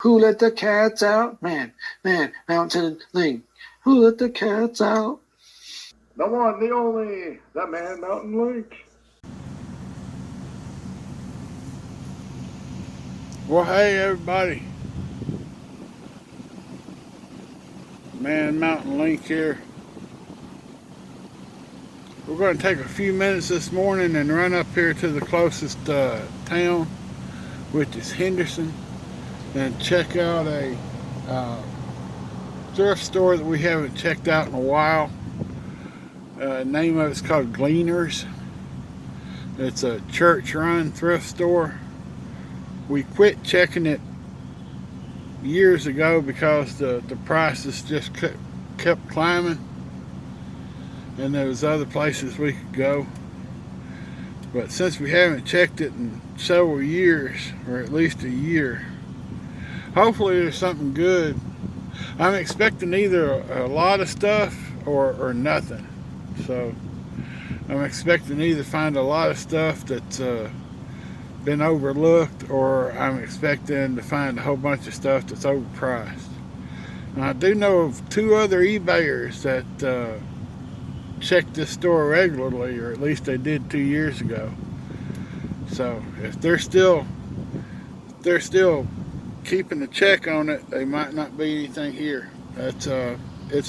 Who let the cats out? Man, mountain link. Who let the cats out? The one, the only, the Man Mountain Link. Well, hey everybody, Man Mountain Link here. We're going to take a few minutes this morning and run up here to the closest town, which is Henderson, and check out a thrift store that we haven't checked out in a while. Name of it's called Gleaners. It's a church-run thrift store. We quit checking it years ago because the prices just kept climbing, and there was other places we could go. But since we haven't checked it in several years, or at least a year, hopefully there's something good. I'm expecting either a lot of stuff or nothing. So I'm expecting either find a lot of stuff that's been overlooked, or I'm expecting to find a whole bunch of stuff that's overpriced. And I do know of 2 other eBayers that check this store regularly, or at least they did 2 years ago. So if they're still keeping the check on it, they might not be anything here. It's a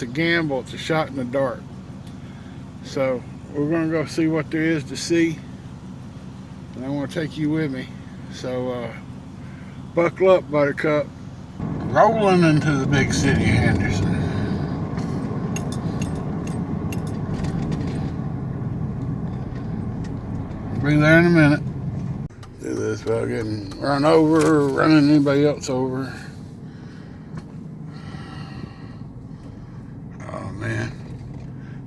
gamble. It's a shot in the dark. So we're gonna go see what there is to see, and I want to take you with me. So buckle up, Buttercup. Rolling into the big city of Henderson. Be there in a minute. Do this without getting run over or running anybody else over. Oh man,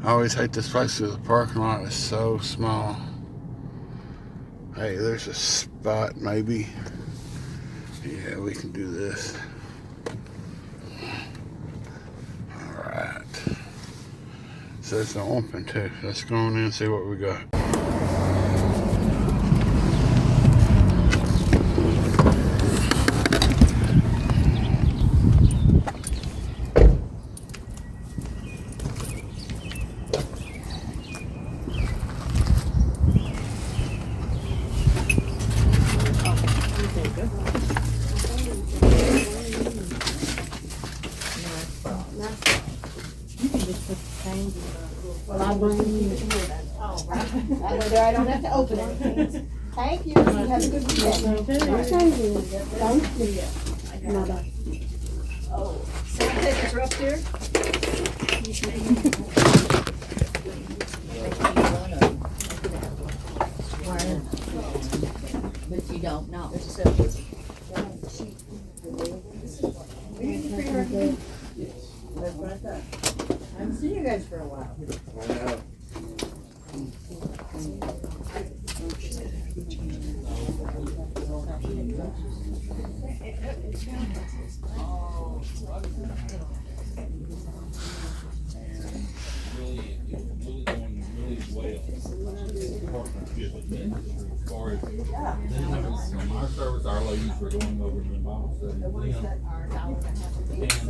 I always hate this place because the parking lot is so small. Hey, there's a spot maybe. Yeah, we can do this. Alright. So it's open too. Let's go on in and see what we got. Well, I'll bring you. Oh, right. That way there I don't have to open anything. Thank you. You have a good weekend. Thank you. Bye-bye. Oh, sanitators are up there? But you don't know. I haven't seen you guys for a while. I know. Our service, our ladies were going over to the Bible study, and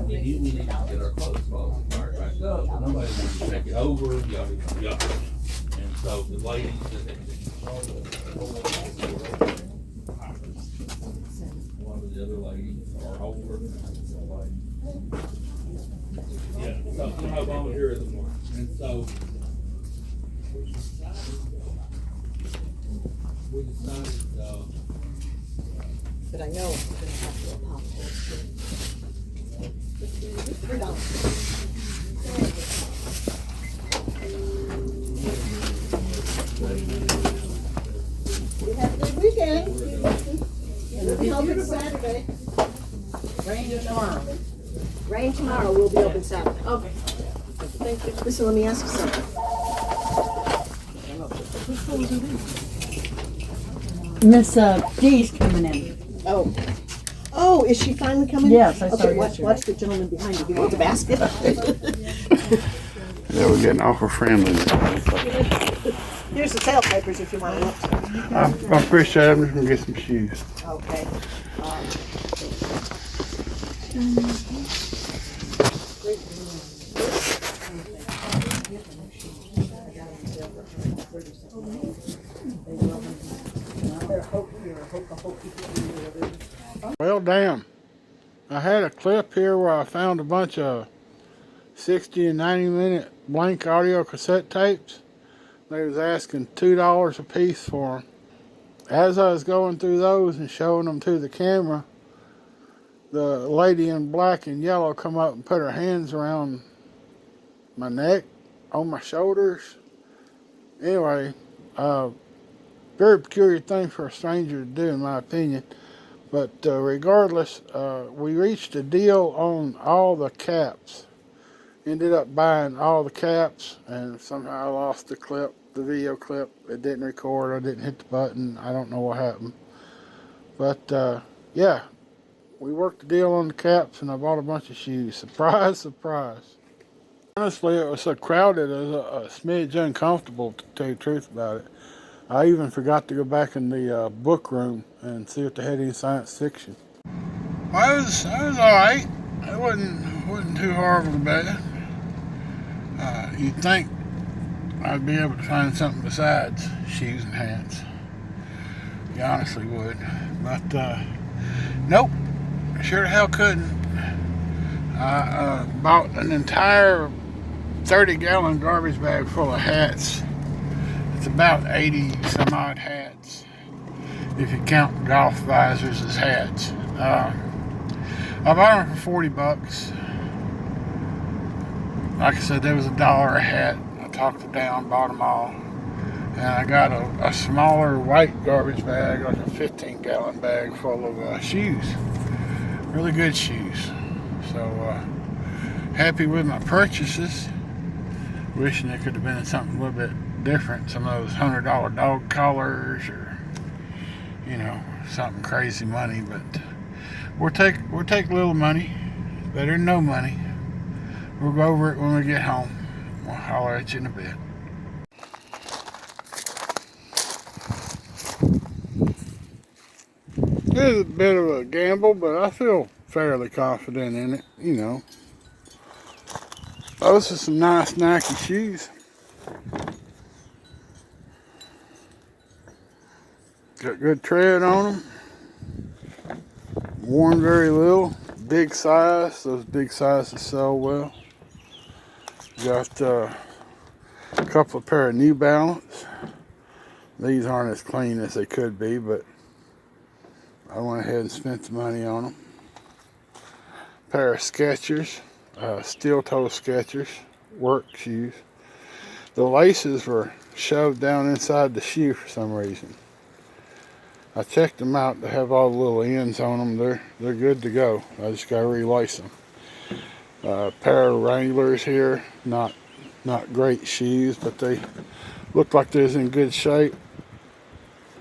we need to get our clothes fired back up. Nobody wants to take it over, yada, yada. And so the ladies that had been controlled a lot of the other ladies are older. Yeah, so we'll have volunteerism more. And so we decided, But I know we're gonna have to apologize. We have a good weekend. We'll be open Saturday. Rain tomorrow. Rain tomorrow, we'll be open Saturday. Okay. Thank you. Listen, let me ask you something. Miss D's coming in. Oh, is she finally coming? Yes, I saw her Okay, yesterday. watch the gentleman behind you. Do you want the basket? Yeah, we're getting awful friendly. Here's the tail papers if you want to look. I appreciate it. I'm just gonna get some shoes. Okay. Well, damn. I had a clip here where I found a bunch of 60 and 90-minute blank audio cassette tapes. They was asking $2 a piece for them. As I was going through those and showing them to the camera, the lady in black and yellow come up and put her hands around my neck, on my shoulders. Anyway, very peculiar thing for a stranger to do, in my opinion. But regardless, we reached a deal on all the caps. Ended up buying all the caps, and somehow I lost the clip, the video clip. It didn't record. I didn't hit the button. I don't know what happened. But yeah, we worked the deal on the caps, and I bought a bunch of shoes. Surprise, surprise. Honestly, it was so crowded, it was a smidge uncomfortable, to tell you the truth about it. I even forgot to go back in the book room and see if they had any science fiction. Well, it was all right. It wasn't too horrible bad. You'd think I'd be able to find something besides shoes and hats. You honestly would. But nope, sure the hell couldn't. I bought an entire 30-gallon garbage bag full of hats. It's about 80 some odd hats, if you count golf visors as hats. I bought them for 40 bucks. Like I said, there was $1 a hat. I talked it down, bought them all. And I got a smaller white garbage bag, like a 15-gallon bag full of shoes. Really good shoes. So, happy with my purchases. Wishing it could have been something a little bit different. Some of those $100 dog collars, or, you know, something crazy money. But we'll take little money. Better than no money. We'll go over it when we get home. We'll holler at you in a bit. It is a bit of a gamble, but I feel fairly confident in it, you know. Those are some nice Nike shoes. Got good tread on them. Worn very little. Big size. Those big sizes sell well. Got a couple of pair of New Balance. These aren't as clean as they could be, but I went ahead and spent the money on them. Pair of Skechers, steel toe Skechers, work shoes. The laces were shoved down inside the shoe for some reason. I checked them out. They have all the little ends on them. They're good to go. I just gotta relace them. Pair of Wranglers here, not great shoes, but they look like they're in good shape.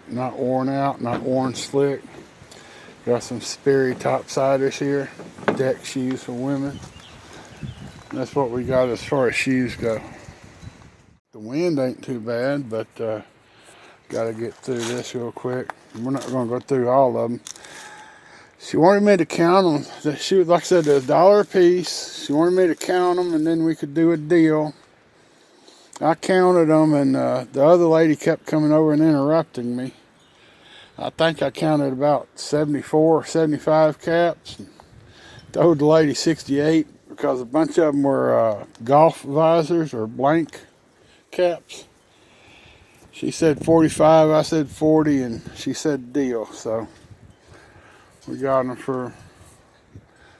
Not worn out, not worn slick. Got some Sperry topsiders here, deck shoes for women. That's what we got as far as shoes go. The wind ain't too bad, but got to get through this real quick. We're not going to go through all of them. She wanted me to count them. She was, like I said, they're $1 a piece. She wanted me to count them, and then we could do a deal. I counted them, and the other lady kept coming over and interrupting me. I think I counted about 74 or 75 caps. And told the lady 68 because a bunch of them were golf visors or blank caps. She said 45, I said 40, and she said deal. So we got them for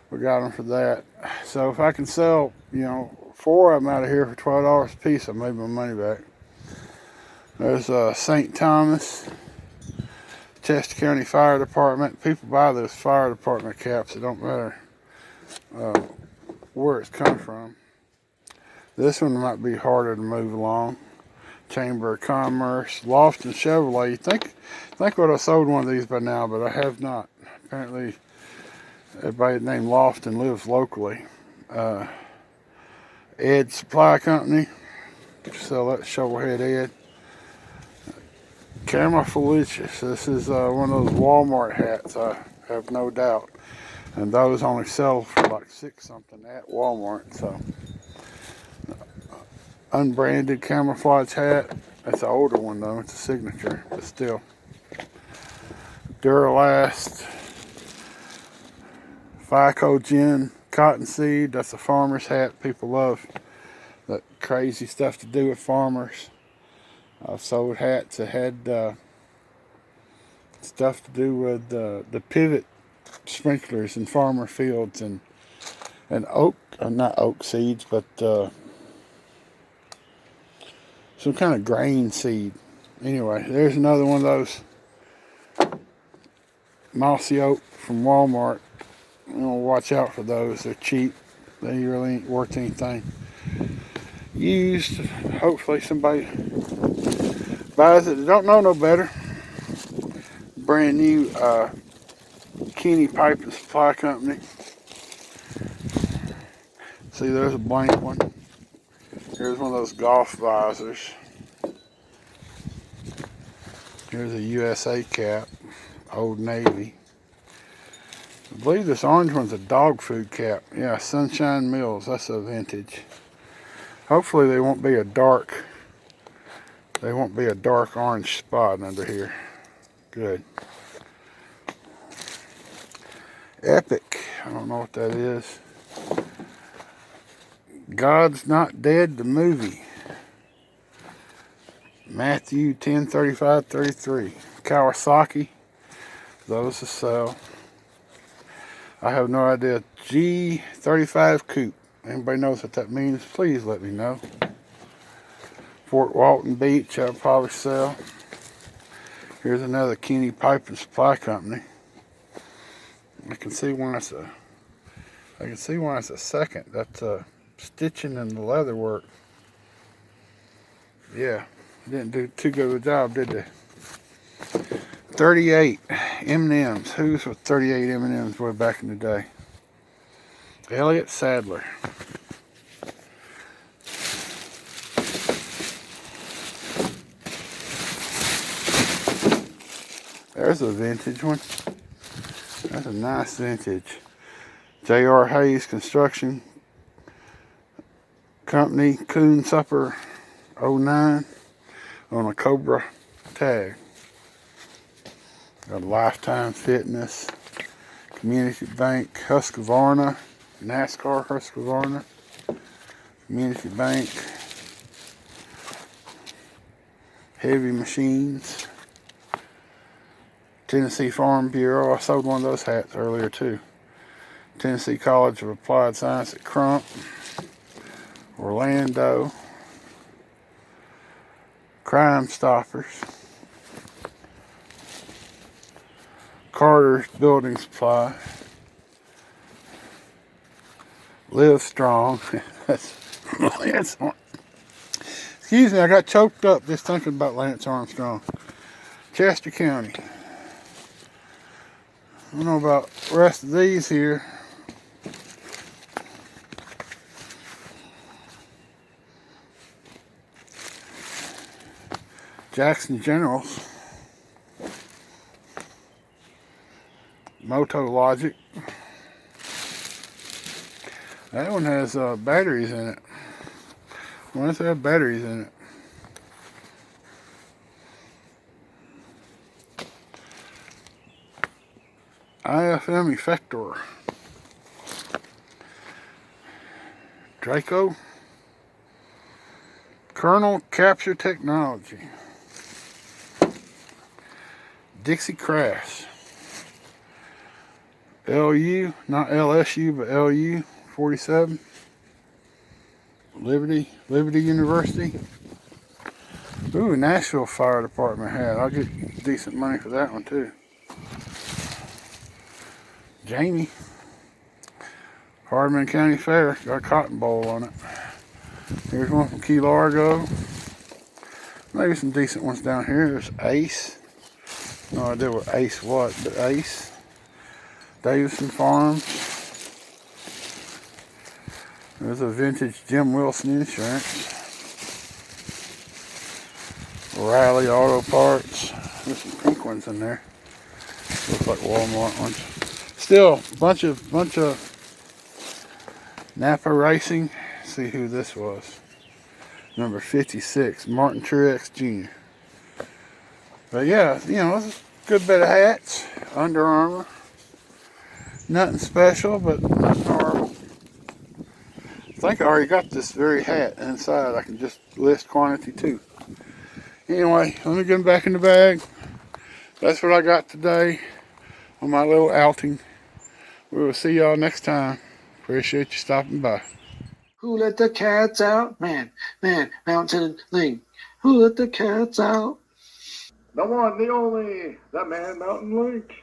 that. So if I can sell, 4 of them out of here for $12 a piece, I made my money back. There's St. Thomas, Chester County Fire Department. People buy those fire department caps. It don't matter where it's come from. This one might be harder to move along. Chamber of Commerce, Lofton Chevrolet. You think would have sold one of these by now, but I have not. Apparently, everybody named Lofton lives locally. Ed Supply Company. Sell that shovelhead Ed. Camouflage. This is one of those Walmart hats, I have no doubt. And those only sell for like $6 something at Walmart. So unbranded camouflage hat. That's an older one though. It's a signature, but still. Duralast, FICO Gin, Cottonseed. That's a farmer's hat. People love that crazy stuff to do with farmers. I've sold hats that had stuff to do with the pivot sprinklers in farmer fields and oak, not oak seeds, but some kind of grain seed. Anyway, there's another one of those mossy oak from Walmart. You know, watch out for those. They're cheap. They really ain't worth anything. Used. Hopefully somebody buys it. They don't know no better. Brand new Kenny Pipe and Supply Company. See, there's a blank one. Here's one of those golf visors. Here's a USA cap, Old Navy. I believe this orange one's a dog food cap. Yeah, Sunshine Mills, that's a vintage. Hopefully they won't be a dark orange spot under here. Good. Epic, I don't know what that is. God's Not Dead, the movie. Matthew 10:35-33. Kawasaki. Those to sell. I have no idea. G35 Coupe. Anybody knows what that means? Please let me know. Fort Walton Beach, I'll probably sell. Here's another Kenny Pipe and Supply Company. I can see one that's a second. That's stitching and the leather work. Yeah, didn't do too good of a job, did they? 38 M&Ms. Who's with 38 M&Ms way back in the day? Elliott Sadler. There's a vintage one. That's a nice vintage. J.R. Hayes Construction Company, Coon Supper 09 on a Cobra tag. Got Lifetime Fitness, Community Bank, Husqvarna, NASCAR Husqvarna, Community Bank, Heavy Machines, Tennessee Farm Bureau. I sold one of those hats earlier too. Tennessee College of Applied Science at Crump, Orlando, Crime Stoppers, Carter's Building Supply, Live Strong. Lance Excuse me, I got choked up just thinking about Lance Armstrong. Chester County. I don't know about the rest of these here. Jackson Generals. Moto Logic. That one has batteries in it. Why does it have batteries in it? IFM Effector. Draco. Kernel Capture Technology. Dixie Crafts. LU, not LSU, but LU 47. Liberty University. Ooh, Nashville Fire Department hat. I'll get decent money for that one too. Jamie. Hardman County Fair. Got a cotton bowl on it. Here's one from Key Largo. Maybe some decent ones down here. There's Ace. No idea what Ace was, but Ace. Davison Farms. There's a vintage Jim Wilson Insurance. Riley Auto Parts. There's some pink ones in there. Looks like Walmart ones. Still, bunch of Napa Racing. Let's see who this was. Number 56, Martin Truex Jr. But yeah, you know, it's a good bit of hats. Under Armour. Nothing special, but nothing horrible. I think I already got this very hat inside. I can just list quantity too. Anyway, let me get them back in the bag. That's what I got today on my little outing. We will see y'all next time. Appreciate you stopping by. Who let the cats out? Man, mountain link. Who let the cats out? The one, the only, the man mountain link.